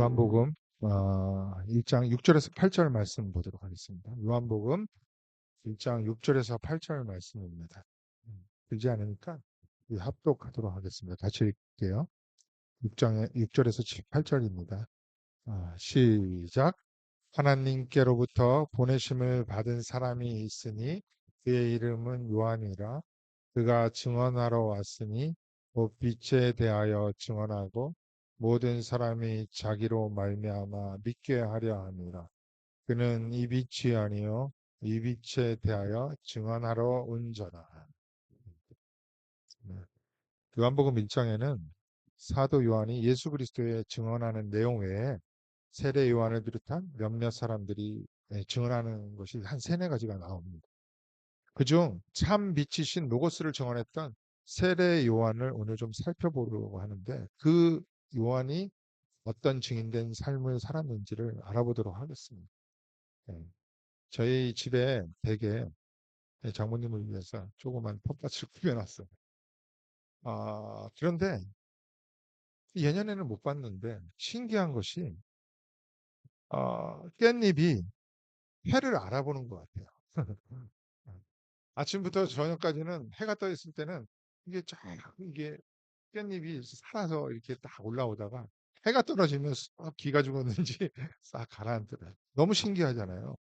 요한복음 1장 6절에서 8절 말씀 보도록 하겠습니다. 요한복음 1장 6절에서 8절 말씀입니다. 들지 않으니까 합독하도록 하겠습니다. 같이 읽게요. 6절에서 8절입니다. 시작. 하나님께로부터 보내심을 받은 사람이 있으니 그의 이름은 요한이라. 그가 증언하러 왔으니 곧 빛에 대하여 증언하고 모든 사람이 자기로 말미암아 믿게 하려 함이라. 그는 이 빛이 아니요 이 빛에 대하여 증언하러 온 자라. 요한복음 1장에는 사도 요한이 예수 그리스도의 증언하는 내용 외에 세례 요한을 비롯한 몇몇 사람들이 증언하는 것이 한 세네 가지가 나옵니다. 그중 참 빛이신 로고스를 증언했던 세례 요한을 오늘 좀 살펴보려고 하는데, 그 요한이 어떤 증인된 삶을 살았는지를 알아보도록 하겠습니다. 저희 집에 댁에 장모님을 위해서 조그만 텃밭을 꾸며놨어요. 그런데 예년에는 못 봤는데 신기한 것이 깻잎이 해를 알아보는 것 같아요. 아침부터 저녁까지는 해가 떠 있을 때는 이게 이게 깻잎이 살아서 이렇게 딱 올라오다가 해가 떨어지면 싹 기가 죽었는지 싹 가라앉더라고요. 너무 신기하잖아요.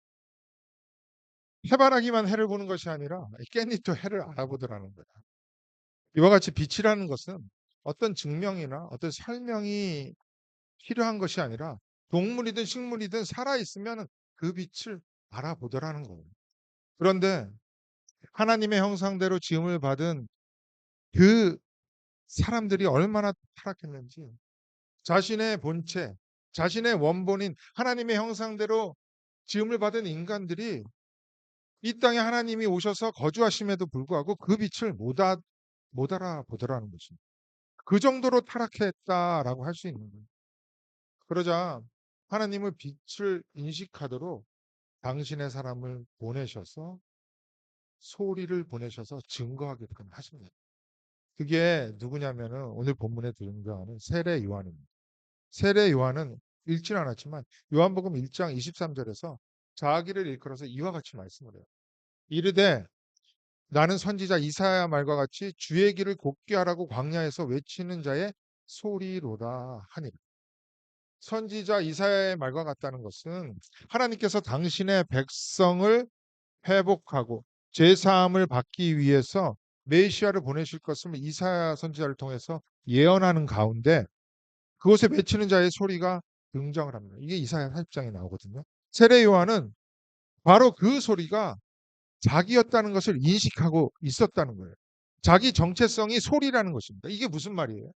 해바라기만 해를 보는 것이 아니라 깻잎도 해를 알아보더라는 거예요. 이와 같이 빛이라는 것은 어떤 증명이나 어떤 설명이 필요한 것이 아니라 동물이든 식물이든 살아있으면 그 빛을 알아보더라는 거예요. 그런데 하나님의 형상대로 지음을 받은 그 사람들이 얼마나 타락했는지, 자신의 본체, 자신의 원본인 하나님의 형상대로 지음을 받은 인간들이 이 땅에 하나님이 오셔서 거주하심에도 불구하고 그 빛을 못 알아보더라는 것입니다. 그 정도로 타락했다라고 할 수 있는 거예요. 그러자 하나님을 빛을 인식하도록 당신의 사람을 보내셔서, 소리를 보내셔서 증거하게끔 하십니다. 그게 누구냐면은 오늘 본문에 등장하는 세례 요한입니다. 세례 요한은 읽지는 않았지만 요한복음 1장 23절에서 자기를 일컬어서 이와 같이 말씀을 해요. 이르되 나는 선지자 이사야 말과 같이 주의 길을 곧게 하라고 광야에서 외치는 자의 소리로다 하니라. 선지자 이사야의 말과 같다는 것은 하나님께서 당신의 백성을 회복하고 제사함을 받기 위해서 메시아를 보내실 것을 이사야 선지자를 통해서 예언하는 가운데 그곳에 외치는 자의 소리가 등장을 합니다. 이게 이사야 40장에 나오거든요. 세례 요한은 바로 그 소리가 자기였다는 것을 인식하고 있었다는 거예요. 자기 정체성이 소리라는 것입니다. 이게 무슨 말이에요?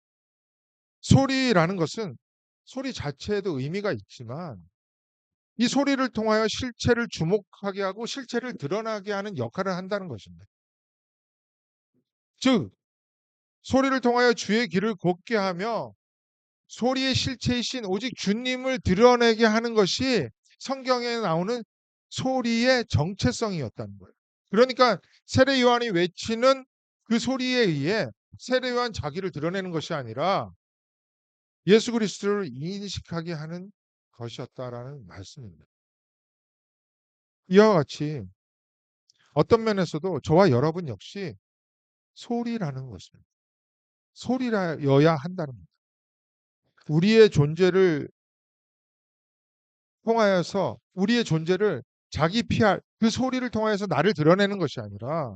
소리라는 것은 소리 자체에도 의미가 있지만 이 소리를 통하여 실체를 주목하게 하고 실체를 드러나게 하는 역할을 한다는 것입니다. 즉, 소리를 통하여 주의 길을 곱게 하며 소리의 실체이신 오직 주님을 드러내게 하는 것이 성경에 나오는 소리의 정체성이었다는 거예요. 그러니까 세례 요한이 외치는 그 소리에 의해 세례 요한 자기를 드러내는 것이 아니라 예수 그리스도를 인식하게 하는 것이었다라는 말씀입니다. 이와 같이 어떤 면에서도 저와 여러분 역시 소리라는 것입니다. 소리라여야 한다는 겁니다. 우리의 존재를 통하여서 우리의 존재를 자기 PR, 그 소리를 통하여서 나를 드러내는 것이 아니라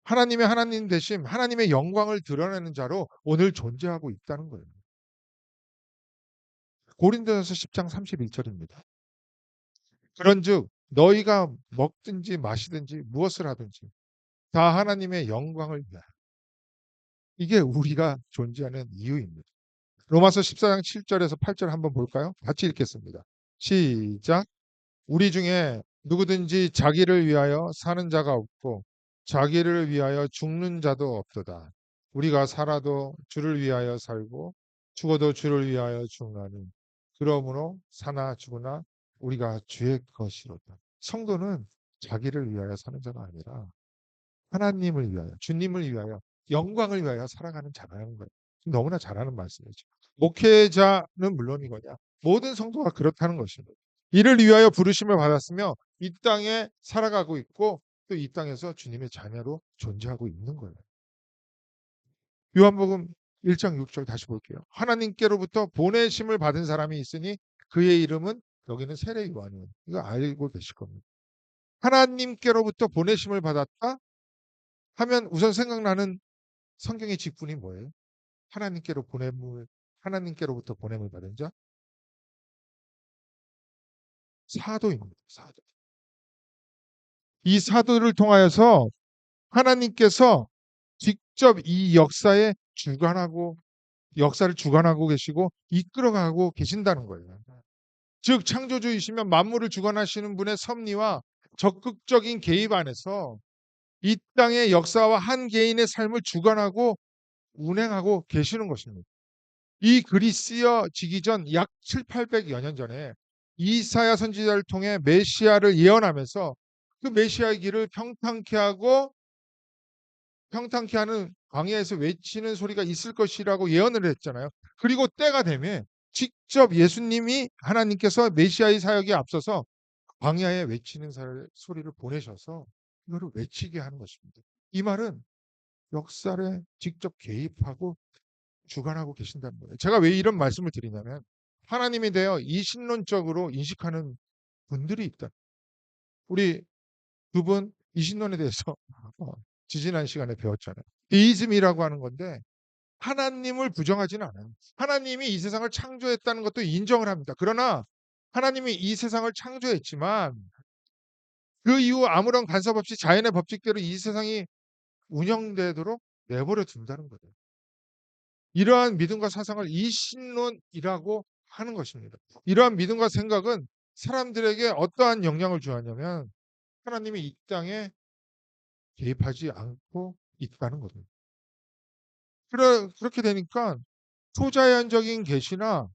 하나님의 하나님 되심, 하나님의 영광을 드러내는 자로 오늘 존재하고 있다는 거예요. 고린도전서 10장 31절입니다. 그런즉 너희가 먹든지 마시든지 무엇을 하든지 다 하나님의 영광을 위하여. 이게 우리가 존재하는 이유입니다. 로마서 14장 7절에서 8절 한번 볼까요? 같이 읽겠습니다. 시작. 우리 중에 누구든지 자기를 위하여 사는 자가 없고 자기를 위하여 죽는 자도 없도다. 우리가 살아도 주를 위하여 살고 죽어도 주를 위하여 죽나니 그러므로 사나 죽으나 우리가 주의 것이로다. 성도는 자기를 위하여 사는 자가 아니라 하나님을 위하여, 주님을 위하여, 영광을 위하여 살아가는 자라는 거예요. 너무나 잘하는 말씀이죠. 목회자는 물론이거냐, 모든 성도가 그렇다는 것입니다. 이를 위하여 부르심을 받았으며 이 땅에 살아가고 있고 또 이 땅에서 주님의 자녀로 존재하고 있는 거예요. 요한복음 1장 6절 다시 볼게요. 하나님께로부터 보내심을 받은 사람이 있으니 그의 이름은, 여기는 세례 요한이에요. 이거 알고 계실 겁니다. 하나님께로부터 보내심을 받았다 하면 우선 생각나는 성경의 직분이 뭐예요? 하나님께로부터 보냄을 받은 자? 사도입니다. 사도. 이 사도를 통하여서 하나님께서 직접 이 역사를 주관하고 계시고 이끌어가고 계신다는 거예요. 즉 창조주이시면 만물을 주관하시는 분의 섭리와 적극적인 개입 안에서 이 땅의 역사와 한 개인의 삶을 주관하고 운행하고 계시는 것입니다. 이 글이 쓰여지기 전 약 7, 800여 년 전에 이사야 선지자를 통해 메시아를 예언하면서 그 메시아의 길을 평탄케 하는 광야에서 외치는 소리가 있을 것이라고 예언을 했잖아요. 그리고 때가 되면 직접 예수님이 하나님께서 메시아의 사역에 앞서서 광야에 외치는 소리를 보내셔서 이거를 외치게 하는 것입니다. 이 말은 역사에 직접 개입하고 주관하고 계신다는 거예요. 제가 왜 이런 말씀을 드리냐면 하나님에 대해 이신론적으로 인식하는 분들이 있다. 우리 두 분 이신론에 대해서 지지난 시간에 배웠잖아요. 데이즘이라고 하는 건데 하나님을 부정하지는 않아요. 하나님이 이 세상을 창조했다는 것도 인정을 합니다. 그러나 하나님이 이 세상을 창조했지만 그 이후 아무런 간섭 없이 자연의 법칙대로 이 세상이 운영되도록 내버려 둔다는 거예요. 이러한 믿음과 사상을 이신론이라고 하는 것입니다. 이러한 믿음과 생각은 사람들에게 어떠한 영향을 주었냐면 하나님이 이 땅에 개입하지 않고 있다는 겁니다. 그렇게 되니까 초자연적인 계시나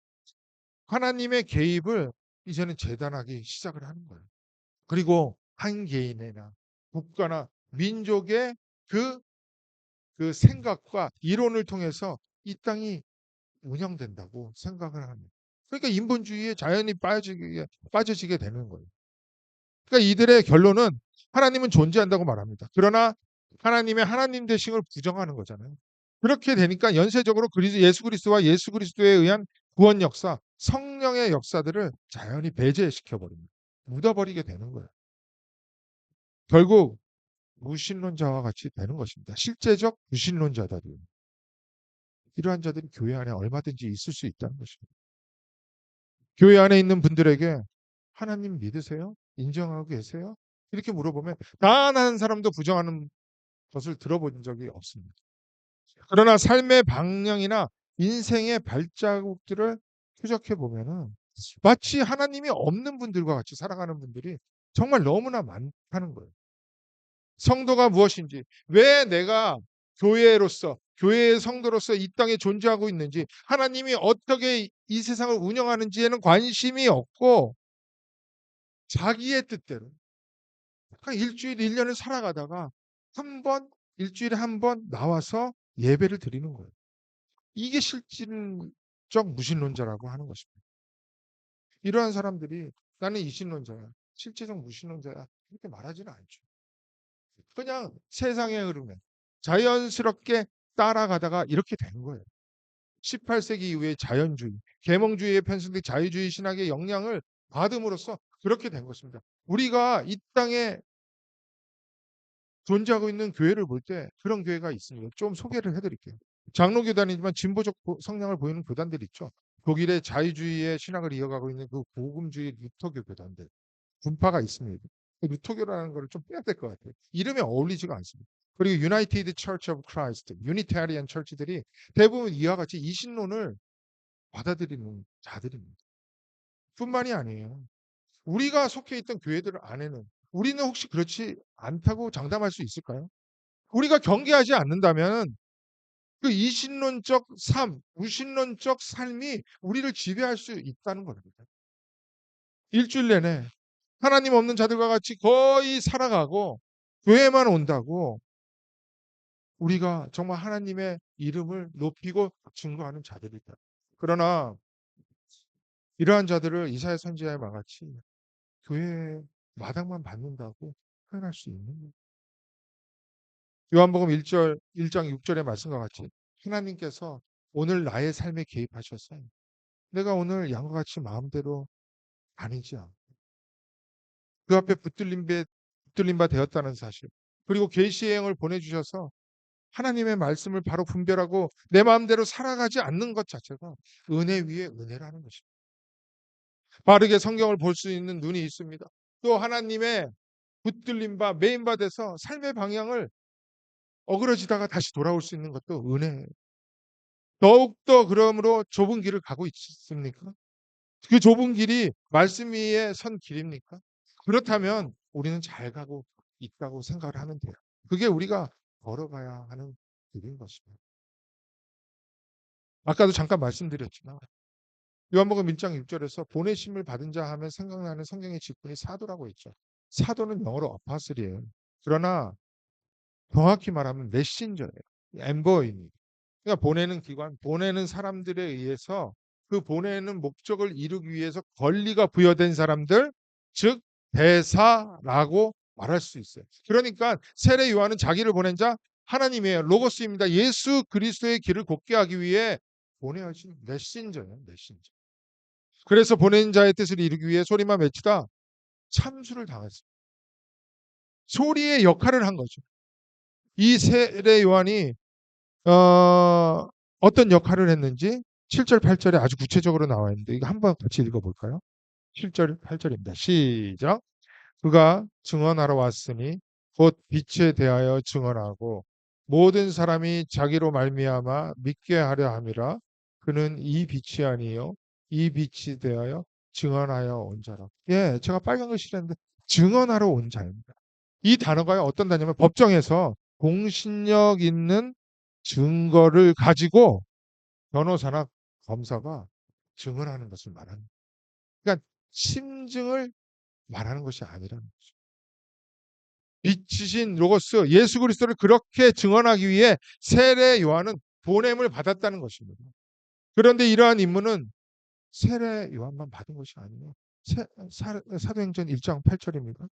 하나님의 개입을 이제는 재단하기 시작을 하는 거예요. 그리고 한 개인이나 국가나 민족의 그, 그 생각과 이론을 통해서 이 땅이 운영된다고 생각을 합니다. 그러니까 인본주의에 자연히 빠져지게 되는 거예요. 그러니까 이들의 결론은 하나님은 존재한다고 말합니다. 그러나 하나님의 하나님 되심을 부정하는 거잖아요. 그렇게 되니까 연쇄적으로 예수 그리스도와 예수 그리스도에 의한 구원 역사, 성령의 역사들을 자연히 배제시켜 버립니다. 묻어버리게 되는 거예요. 결국 무신론자와 같이 되는 것입니다. 실제적 무신론자들이 이러한 자들이 교회 안에 얼마든지 있을 수 있다는 것입니다. 교회 안에 있는 분들에게 하나님 믿으세요? 인정하고 계세요? 이렇게 물어보면 단 한 사람도 부정하는 것을 들어본 적이 없습니다. 그러나 삶의 방향이나 인생의 발자국들을 추적해 보면은 마치 하나님이 없는 분들과 같이 살아가는 분들이 정말 너무나 많다는 거예요. 성도가 무엇인지, 왜 내가 교회의 성도로서 이 땅에 존재하고 있는지, 하나님이 어떻게 이 세상을 운영하는지에는 관심이 없고 자기의 뜻대로 일주일, 1년을 살아가다가 일주일에 한 번 나와서 예배를 드리는 거예요. 이게 실질적 무신론자라고 하는 것입니다. 이러한 사람들이 나는 이신론자야, 실제적 무신론자야 이렇게 말하지는 않죠. 그냥 세상의 흐름에 자연스럽게 따라가다가 이렇게 된 거예요. 18세기 이후에 자연주의, 계몽주의에 편승된 자유주의 신학의 영향을 받음으로써 그렇게 된 것입니다. 우리가 이 땅에 존재하고 있는 교회를 볼 때 그런 교회가 있습니다. 좀 소개를 해드릴게요. 장로교단이지만 진보적 성향을 보이는 교단들 있죠. 독일의 자유주의의 신학을 이어가고 있는 그 복음주의 루터교 교단들, 분파가 있습니다. 루터교라는 걸 좀 빼야 될 것 같아요. 이름에 어울리지가 않습니다. 그리고 유나이티드 처치 오브 크라이스트, 유니테리안 처치들이 대부분 이와 같이 이신론을 받아들이는 자들입니다. 뿐만이 아니에요. 우리가 속해 있던 교회들 안에는 우리는 혹시 그렇지 않다고 장담할 수 있을까요? 우리가 경계하지 않는다면 그 이신론적 삶, 무신론적 삶이 우리를 지배할 수 있다는 겁니다. 일주일 내내 하나님 없는 자들과 같이 거의 살아가고 교회만 온다고 우리가 정말 하나님의 이름을 높이고 증거하는 자들이다. 그러나 이러한 자들을 이사야 선지자의 말같이 교회 마당만 받는다고 표현할 수 있는 거예요. 요한복음 1장 6절의 말씀과 같이 하나님께서 오늘 나의 삶에 개입하셔서 내가 오늘 양과 같이 마음대로 다니지 않고 그 앞에 붙들린 바 되었다는 사실, 그리고 계시의 영을 보내주셔서 하나님의 말씀을 바로 분별하고 내 마음대로 살아가지 않는 것 자체가 은혜 위에 은혜라는 것입니다. 바르게 성경을 볼 수 있는 눈이 있습니다. 또 하나님의 붙들린 바, 메인 바 돼서 삶의 방향을 어그러지다가 다시 돌아올 수 있는 것도 은혜예요. 더욱더 그러므로 좁은 길을 가고 있습니까? 그 좁은 길이 말씀 위에 선 길입니까? 그렇다면 우리는 잘 가고 있다고 생각을 하면 돼요. 그게 우리가 걸어가야 하는 길인 것입니다. 아까도 잠깐 말씀드렸지만 요한복음 1장 6절에서 보내심을 받은 자 하면 생각나는 성경의 직분이 사도라고 했죠. 사도는 영어로 어파슬이에요. 그러나 정확히 말하면 메신저예요. 엠버입니다. 그러니까 보내는 기관, 보내는 사람들에 의해서 그 보내는 목적을 이루기 위해서 권리가 부여된 사람들, 즉 대사라고 말할 수 있어요. 그러니까 세례 요한은 자기를 보낸 자 하나님이에요. 로고스입니다. 예수 그리스도의 길을 곱게 하기 위해 보내어진 메신저예요. 메신저. 그래서 보낸 자의 뜻을 이루기 위해 소리만 외치다 참수를 당했어요. 소리의 역할을 한 거죠. 이 세례 요한이 어떤 역할을 했는지 7절, 8절에 아주 구체적으로 나와 있는데 이거 한번 같이 읽어볼까요? 7절, 8절입니다. 시작. 그가 증언하러 왔으니 곧 빛에 대하여 증언하고 모든 사람이 자기로 말미암아 믿게 하려 함이라. 그는 이 빛이 아니요 이 빛이 대하여 증언하여 온 자라. 예, 제가 빨간 글씨 했는데 증언하러 온 자입니다. 이 단어가 어떤 단어냐면 법정에서 공신력 있는 증거를 가지고 변호사나 검사가 증언하는 것을 말하는 거예요. 그러니까 심증을 말하는 것이 아니라는 거죠. 빛이신 로고스 예수 그리스도를 그렇게 증언하기 위해 세례 요한은 보냄을 받았다는 것입니다. 그런데 이러한 임무는 세례 요한만 받은 것이 아니에요. 사도행전 1장 8절입니다.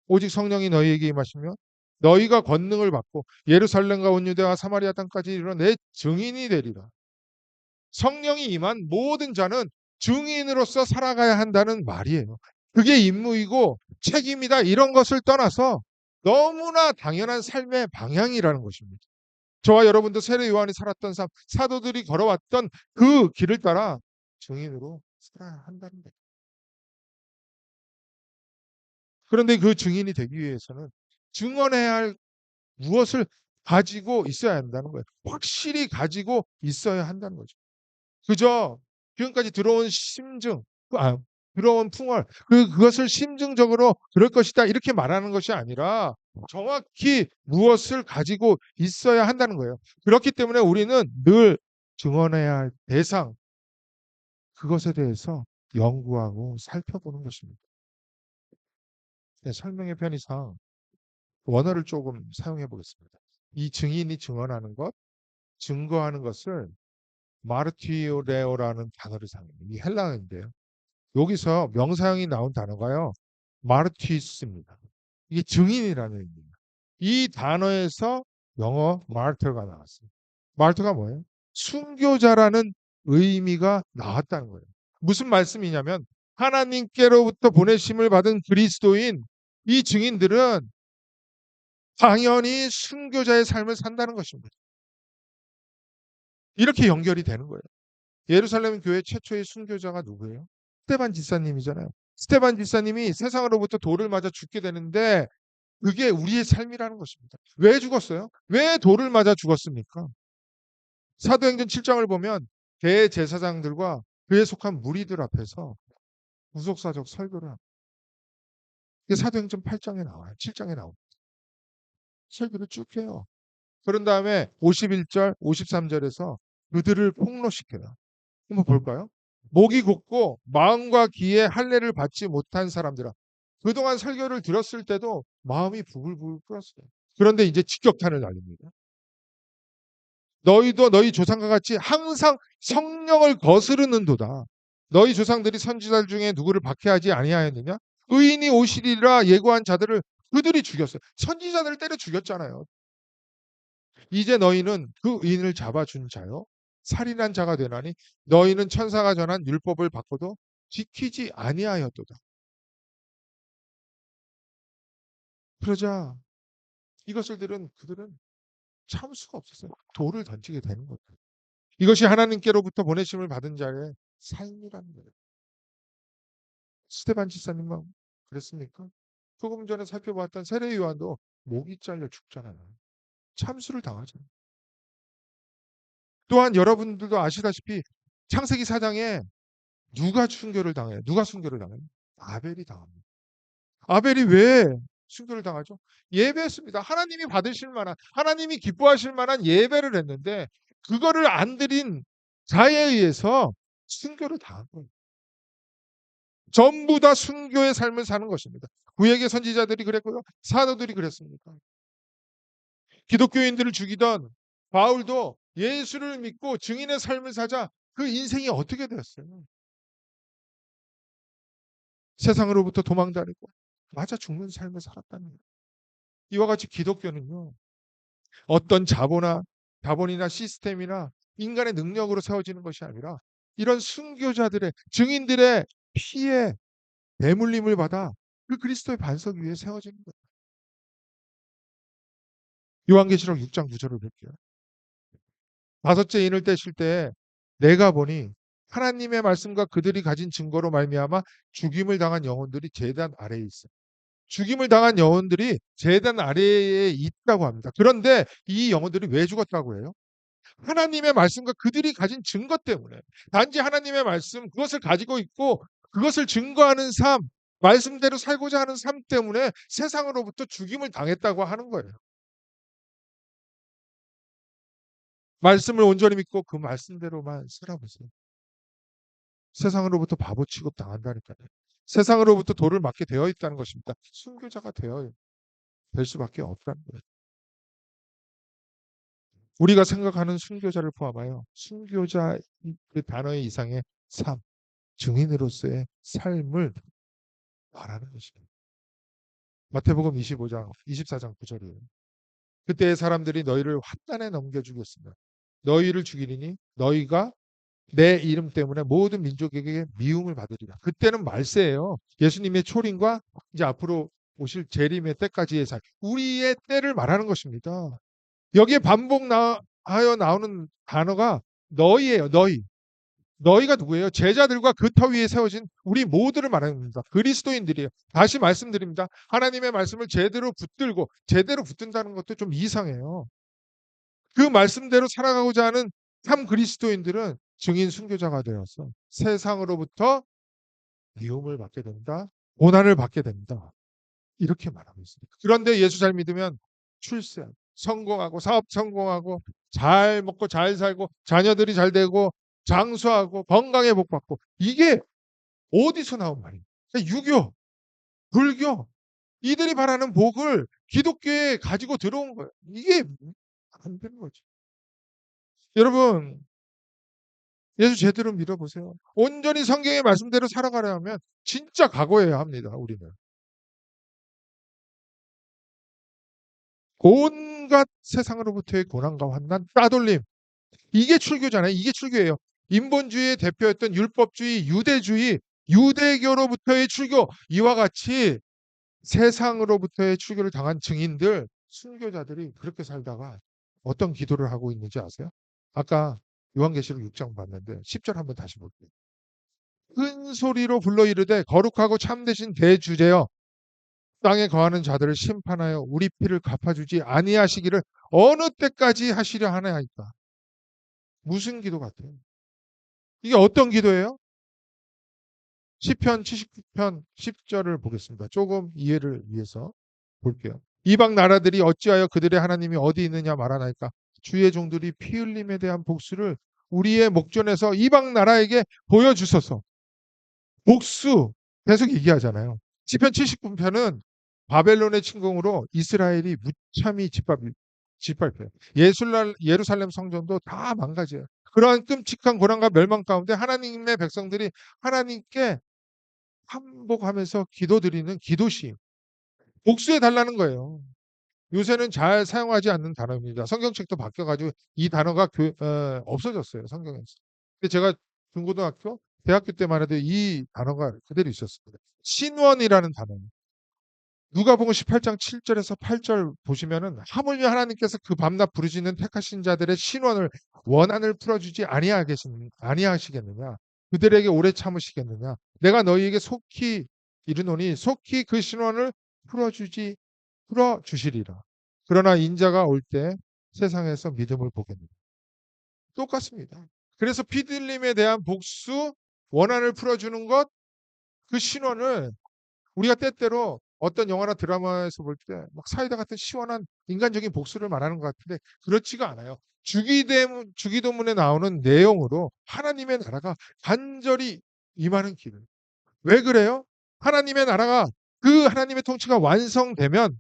오직 성령이 너희에게 임하시면 너희가 권능을 받고 예루살렘과 온 유대와 사마리아 땅까지 이르러 내 증인이 되리라. 성령이 임한 모든 자는 증인으로서 살아가야 한다는 말이에요. 그게 임무이고 책임이다 이런 것을 떠나서 너무나 당연한 삶의 방향이라는 것입니다. 저와 여러분도 세례 요한이 살았던 삶, 사도들이 걸어왔던 그 길을 따라 증인으로 살아야 한다는 거예요. 그런데 그 증인이 되기 위해서는 증언해야 할 무엇을 가지고 있어야 한다는 거예요. 확실히 가지고 있어야 한다는 거죠. 그저 지금까지 들어온 심증, 들어온 풍월, 그것을 심증적으로 그럴 것이다 이렇게 말하는 것이 아니라 정확히 무엇을 가지고 있어야 한다는 거예요. 그렇기 때문에 우리는 늘 증언해야 할 대상, 그것에 대해서 연구하고 살펴보는 것입니다. 네, 설명의 편의상 원어를 조금 사용해 보겠습니다. 이 증인이 증언하는 것, 증거하는 것을 마르티레오라는 단어를 사용해요. 이 헬라어인데요. 여기서 명사형이 나온 단어가요. 마르티스입니다. 이게 증인이라는 의미입니다. 이 단어에서 영어 마르터가 나왔어요. 마르터가 뭐예요? 순교자라는 의미가 나왔다는 거예요. 무슨 말씀이냐면 하나님께로부터 보내심을 받은 그리스도인 이 증인들은 당연히 순교자의 삶을 산다는 것입니다. 이렇게 연결이 되는 거예요. 예루살렘 교회 최초의 순교자가 누구예요? 스테반 집사님이잖아요. 스테반 집사님이 세상으로부터 돌을 맞아 죽게 되는데 그게 우리의 삶이라는 것입니다. 왜 죽었어요? 왜 돌을 맞아 죽었습니까? 사도행전 7장을 보면 대제사장들과 그에 속한 무리들 앞에서 구속사적 설교를 합니다. 이게 사도행전 8장에 나와요. 7장에 나옵니다. 설교를 쭉 해요. 그런 다음에 51절, 53절에서 그들을 폭로시켜요. 한번 볼까요? 목이 곧고 마음과 귀에 할례를 받지 못한 사람들아. 그동안 설교를 들었을 때도 마음이 부글부글 끓었어요. 그런데 이제 직격탄을 날립니다. 너희도 너희 조상과 같이 항상 성령을 거스르는도다. 너희 조상들이 선지자들 중에 누구를 박해하지 아니하였느냐? 의인이 오시리라 예고한 자들을 그들이 죽였어요. 선지자들을 때려 죽였잖아요. 이제 너희는 그 의인을 잡아준 자요. 살인한 자가 되나니 너희는 천사가 전한 율법을 바꿔도 지키지 아니하였도다. 그러자 이것을 들은 그들은 참을 수가 없었어요. 돌을 던지게 되는 거죠. 이것이 하나님께로부터 보내심을 받은 자의 삶이라는 거예요. 스테반 지사님만 그랬습니까? 조금 전에 살펴봤던 세례 요한도 목이 잘려 죽잖아요. 참수를 당하잖아요. 또한 여러분들도 아시다시피 창세기 4장에 누가 순교를 당해요? 누가 순교를 당해요? 아벨이 당합니다. 아벨이 왜 순교를 당하죠? 예배했습니다. 하나님이 받으실 만한, 하나님이 기뻐하실 만한 예배를 했는데 그거를 안 드린 자에 의해서 순교를 당한 거예요. 전부 다 순교의 삶을 사는 것입니다. 구약의 선지자들이 그랬고요. 사도들이 그랬습니다. 기독교인들을 죽이던 바울도 예수를 믿고 증인의 삶을 사자 그 인생이 어떻게 되었어요? 세상으로부터 도망다니고 맞아 죽는 삶을 살았다는 거예요. 이와 같이 기독교는요. 어떤 자본이나 시스템이나 인간의 능력으로 세워지는 것이 아니라 이런 순교자들의 증인들의 피에 대물림을 받아 그 그리스도의 반석 위에 세워지는 거예요. 요한계시록 6장 9절을 볼게요. 다섯째 인을 떼실 때 내가 보니 하나님의 말씀과 그들이 가진 증거로 말미암아 죽임을 당한 영혼들이 제단 아래에 있어요. 죽임을 당한 영혼들이 제단 아래에 있다고 합니다. 그런데 이 영혼들이 왜 죽었다고 해요? 하나님의 말씀과 그들이 가진 증거 때문에 단지 하나님의 말씀 그것을 가지고 있고 그것을 증거하는 삶 말씀대로 살고자 하는 삶 때문에 세상으로부터 죽임을 당했다고 하는 거예요. 말씀을 온전히 믿고 그 말씀대로만 살아보세요. 세상으로부터 바보 취급 당한다니까요. 세상으로부터 돌을 맞게 되어 있다는 것입니다. 순교자가 될 수밖에 없다는 거예요. 우리가 생각하는 순교자를 포함하여 순교자 그 단어의 이상의 삶, 증인으로서의 삶을 말하는 것입니다. 마태복음 25장, 24장 9절이에요. 그때 사람들이 너희를 환난에 넘겨주겠습니다. 너희를 죽이리니 너희가 내 이름 때문에 모든 민족에게 미움을 받으리라. 그때는 말세예요. 예수님의 초림과 이제 앞으로 오실 재림의 때까지의 삶. 우리의 때를 말하는 것입니다. 여기에 반복하여 나오는 단어가 너희예요. 너희. 너희가 누구예요? 제자들과 그 터 위에 세워진 우리 모두를 말합니다. 그리스도인들이에요. 다시 말씀드립니다. 하나님의 말씀을 제대로 붙들고 제대로 붙든다는 것도 좀 이상해요. 그 말씀대로 살아가고자 하는 참 그리스도인들은 증인 순교자가 되어서 세상으로부터 미움을 받게 된다. 고난을 받게 된다. 이렇게 말하고 있습니다. 그런데 예수 잘 믿으면 출세, 성공하고 사업 성공하고 잘 먹고 잘 살고 자녀들이 잘 되고 장수하고 건강에 복받고 이게 어디서 나온 말입니까? 유교, 불교 이들이 바라는 복을 기독교에 가지고 들어온 거예요. 이게 안 되는 거죠. 여러분 예수 제대로 믿어보세요. 온전히 성경의 말씀대로 살아가려면 진짜 각오해야 합니다. 우리는. 온갖 세상으로부터의 고난과 환난, 따돌림. 이게 출교잖아요. 이게 출교예요. 인본주의의 대표였던 율법주의, 유대주의, 유대교로부터의 출교. 이와 같이 세상으로부터의 출교를 당한 증인들, 순교자들이 그렇게 살다가 어떤 기도를 하고 있는지 아세요? 아까 요한계시록 6장 봤는데 10절 한번 다시 볼게요. 큰 소리로 불러 이르되 거룩하고 참되신 대주제여 땅에 거하는 자들을 심판하여 우리 피를 갚아주지 아니하시기를 어느 때까지 하시려 하나이까. 무슨 기도 같아요? 이게 어떤 기도예요? 시편 79편 10절을 보겠습니다. 조금 이해를 위해서 볼게요. 이방 나라들이 어찌하여 그들의 하나님이 어디 있느냐 말하나이까. 주의 종들이 피 흘림에 대한 복수를 우리의 목전에서 이방 나라에게 보여주소서. 복수 계속 얘기하잖아요. 시편 79편은 바벨론의 침공으로 이스라엘이 무참히 짓밟혀요. 예루살렘 성전도 다 망가져요. 그러한 끔찍한 고난과 멸망 가운데 하나님의 백성들이 하나님께 항복하면서 기도드리는 기도시 복수해 달라는 거예요. 요새는 잘 사용하지 않는 단어입니다. 성경책도 바뀌어가지고 이 단어가 없어졌어요. 성경에서. 근데 제가 중고등학교, 대학교 때만 해도 이 단어가 그대로 있었습니다. 신원이라는 단어입니다. 누가복음 18장 7절에서 8절 보시면은 하물며 하나님께서 그 밤낮 부르짖는 택하신 자들의 신원을 원한을 풀어주지 아니하시겠느냐? 그들에게 오래 참으시겠느냐? 내가 너희에게 속히 이르노니 속히 그 신원을 풀어주시리라. 그러나 인자가 올 때 세상에서 믿음을 보겠느냐? 똑같습니다. 그래서 피들림에 대한 복수, 원한을 풀어주는 것, 그 신원을 우리가 때때로 어떤 영화나 드라마에서 볼 때 막 사이다 같은 시원한 인간적인 복수를 말하는 것 같은데 그렇지가 않아요. 주기도문에 나오는 내용으로 하나님의 나라가 간절히 임하는 길. 왜 그래요? 하나님의 나라가 그 하나님의 통치가 완성되면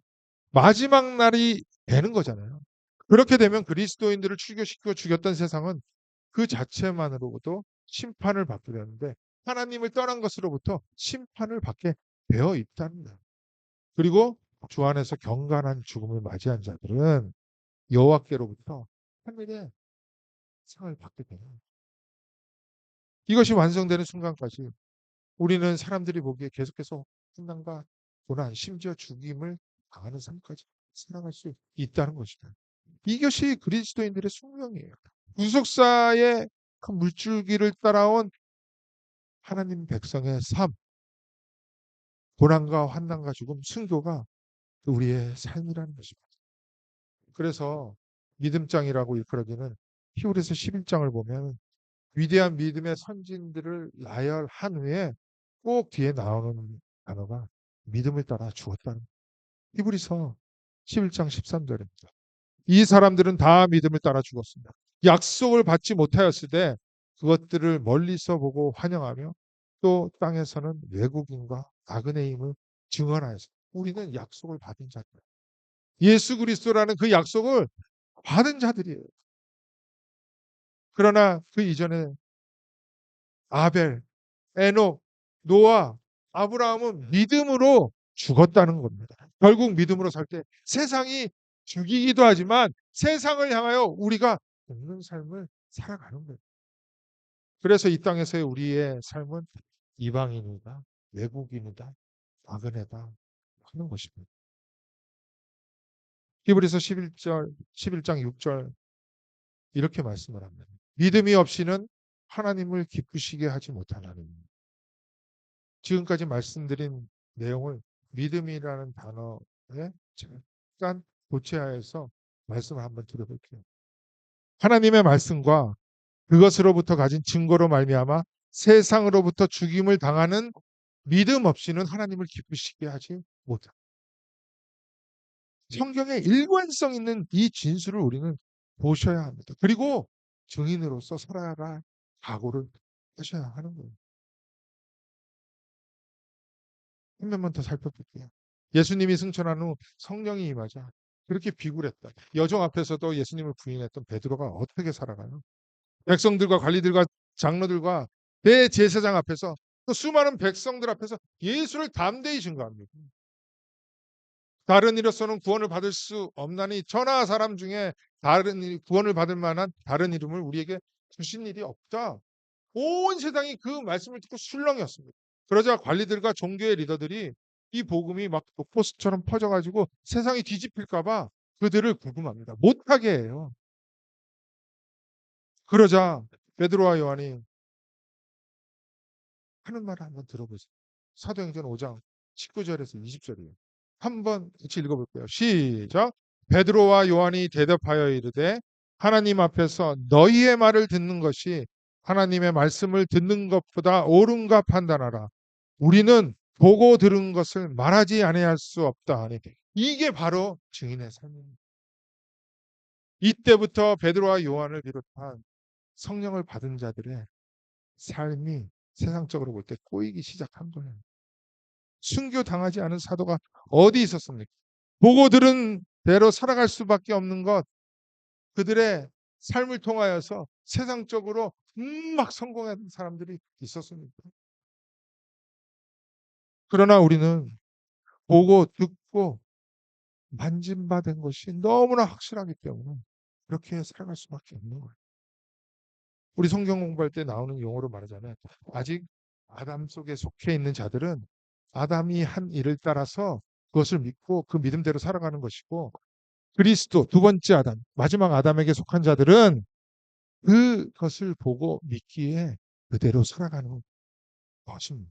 마지막 날이 되는 거잖아요. 그렇게 되면 그리스도인들을 출교시키고 죽였던 세상은 그 자체만으로도 심판을 받게 되는데 하나님을 떠난 것으로부터 심판을 받게 되어 있다는 거예요. 그리고 주 안에서 경건한 죽음을 맞이한 자들은 여호와께로부터 하늘의 상을 받게 되는 거예요. 이것이 완성되는 순간까지 우리는 사람들이 보기에 계속해서 hun난과 고난, 심지어 죽임을 당하는 삶까지 살아갈 수 있다는 것이다. 이것이 그리스도인들의 숙명이에요. 구속사의 그 물줄기를 따라온 하나님 백성의 삶, 고난과 환난과 죽음, 순교가 우리의 삶이라는 것입니다. 그래서 믿음장이라고 일컬어지는 히브리서 11장을 보면 위대한 믿음의 선진들을 나열한 후에 꼭 뒤에 나오는 단어가 믿음을 따라 죽었다는 히브리서 11장 13절입니다. 이 사람들은 다 믿음을 따라 죽었습니다. 약속을 받지 못하였을 때 그것들을 멀리서 보고 환영하며 또 땅에서는 외국인과 악은의 힘을 증언하였습니다. 우리는 약속을 받은 자들. 예수 그리스도라는 그 약속을 받은 자들이에요. 그러나 그 이전에 아벨, 에녹, 노아, 아브라함은 믿음으로 죽었다는 겁니다. 결국 믿음으로 살 때 세상이 죽이기도 하지만 세상을 향하여 우리가 죽는 삶을 살아가는 거예요. 그래서 이 땅에서의 우리의 삶은 이방인이다, 외국인이다, 나그네다 하는 것입니다. 히브리서 11장 6절 이렇게 말씀을 합니다. 믿음이 없이는 하나님을 기쁘시게 하지 못하나니. 지금까지 말씀드린 내용을 믿음이라는 단어에 잠깐 교체하여서 말씀을 한번 드려볼게요. 하나님의 말씀과 그것으로부터 가진 증거로 말미암아 세상으로부터 죽임을 당하는 믿음 없이는 하나님을 기쁘시게 하지 못합니다. 성경에 일관성 있는 이 진술을 우리는 보셔야 합니다. 그리고 증인으로서 살아갈 각오를 하셔야 하는 거예요. 한 면만 더 살펴볼게요. 예수님이 승천한 후 성령이 임하자 그렇게 비굴했다. 여종 앞에서도 예수님을 부인했던 베드로가 어떻게 살아가요? 백성들과 관리들과 장로들과 대제사장 앞에서 또 수많은 백성들 앞에서 예수를 담대히 증거합니다. 다른 이로서는 구원을 받을 수 없나니 저나 사람 중에 구원을 받을 만한 다른 이름을 우리에게 주신 일이 없다. 온 세상이 그 말씀을 듣고 술렁이었습니다. 그러자 관리들과 종교의 리더들이 이 복음이 막 독보스처럼 퍼져가지고 세상이 뒤집힐까봐 그들을 구금합니다. 못하게 해요. 그러자 베드로와 요한이 하는 말을 한번 들어보세요. 사도행전 5장 19절에서 20절이에요. 한번 같이 읽어볼게요. 시작. 베드로와 요한이 대답하여 이르되 하나님 앞에서 너희의 말을 듣는 것이 하나님의 말씀을 듣는 것보다 옳은가 판단하라. 우리는 보고 들은 것을 말하지 아니할 수 없다 하니 이게 바로 증인의 삶입니다. 이때부터 베드로와 요한을 비롯한 성령을 받은 자들의 삶이 세상적으로 볼 때 꼬이기 시작한 거예요. 순교 당하지 않은 사도가 어디 있었습니까? 보고 들은 대로 살아갈 수밖에 없는 것, 그들의 삶을 통하여서 세상적으로 막 성공한 사람들이 있었습니다. 그러나 우리는 보고 듣고 만짐받은 것이 너무나 확실하기 때문에 그렇게 살아갈 수밖에 없는 거예요. 우리 성경 공부할 때 나오는 용어로 말하자면 아직 아담 속에 속해 있는 자들은 아담이 한 일을 따라서 그것을 믿고 그 믿음대로 살아가는 것이고 그리스도 두 번째 아담, 마지막 아담에게 속한 자들은 그것을 보고 믿기에 그대로 살아가는 것입니다.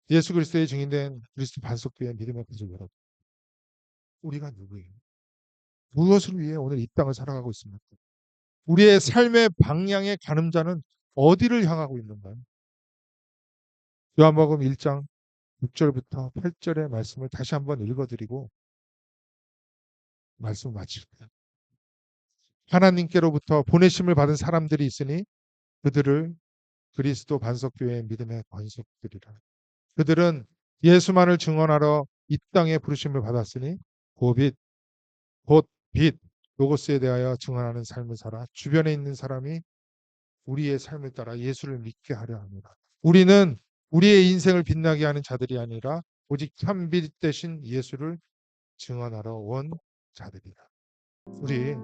예수 그리스도의 증인된 그리스도 반석교회 믿음의 가족 여러분, 우리가 누구예요? 무엇을 위해 오늘 이 땅을 살아가고 있습니까? 우리의 삶의 방향의 가늠자는 어디를 향하고 있는가요? 요한복음 1장 6절부터 8절의 말씀을 다시 한번 읽어드리고 말씀 마칠게요. 하나님께로부터 보내심을 받은 사람들이 있으니 그들을 그리스도 반석교회의 믿음의 권속들이라. 그들은 예수만을 증언하러 이 땅에 부르심을 받았으니 곧 빛, 로고스에 대하여 증언하는 삶을 살아 주변에 있는 사람이 우리의 삶을 따라 예수를 믿게 하려 합니다. 우리는 우리의 인생을 빛나게 하는 자들이 아니라 오직 참빛 대신 예수를 증언하러 온 자들이다. 우리